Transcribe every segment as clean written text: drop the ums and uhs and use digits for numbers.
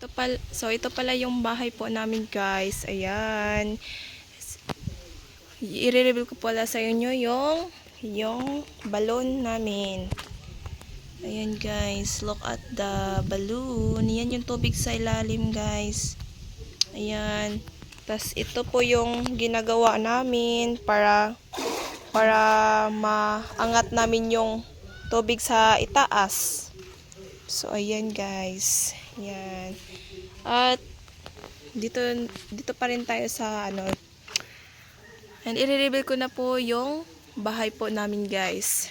Ito pala yung bahay po namin guys. Ayan. I-reveal ko pala sa inyo yung balon namin. Ayan guys, look at the balloon. Yan yung tubig sa ilalim guys. Ayan. Tas ito po yung ginagawa namin para maangat namin yung tubig sa itaas. So ayan guys. Ayan. At dito pa rin tayo sa ano. And i-reveal ko na po yung bahay po namin guys.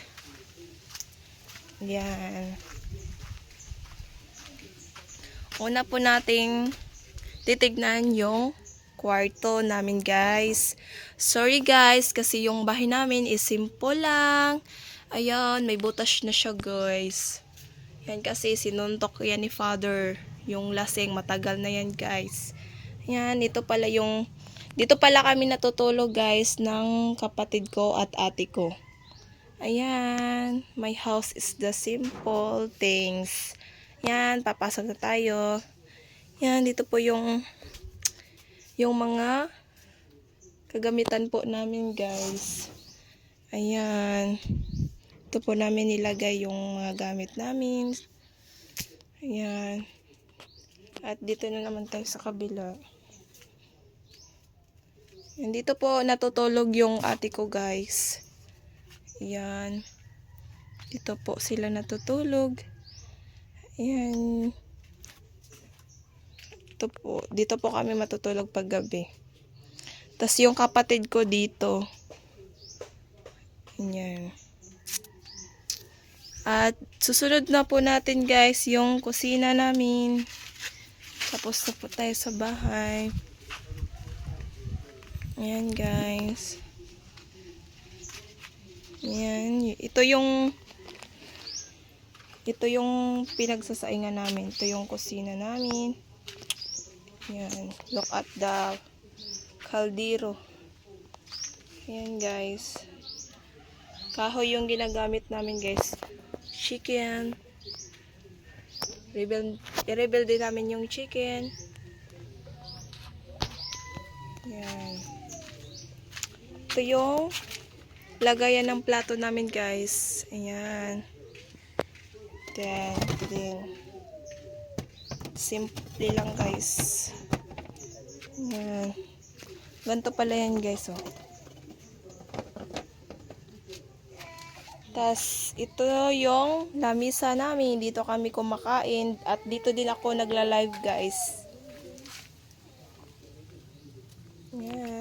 Ayan. Una po nating titignan yung kwarto namin guys. Sorry guys kasi yung bahay namin is simple lang. Ayan, may butas na siya guys. Yan kasi sinuntok yan ni father. Yung lasing, matagal na yan guys. Yan, dito pala kami natutulog guys ng kapatid ko at ate ko. Ayan, my house is the simple things. Yan, papasok na tayo. Yan, dito po yung mga kagamitan po namin guys. Ayan. Ito po namin nilagay yung mga gamit namin. Ayan. At dito na naman tayo sa kabila. Ayan, dito po natutulog yung ate ko guys. Ayan. Dito po sila natutulog. Ayan. Dito po kami matutulog pag gabi. Tas yung kapatid ko dito. Ayan. At susunod na po natin guys yung kusina namin. Tapos na po tayo sa bahay. Ayan guys. Ayan. Ito yung pinagsasaingan namin. Ito yung kusina namin. Ayan. Look at the kaldero. Ayan guys. Kahoy yung ginagamit namin guys. Chicken. I-rebuild din namin yung chicken. Ayan. Ito yung lagayan ng plato namin guys. Ayan. Ito din. Simple lang guys. Ayan. Ganito pala yan guys oh. Tas ito yung lamisa namin. Dito kami kumakain. At dito din ako nagla-live guys. Ayan.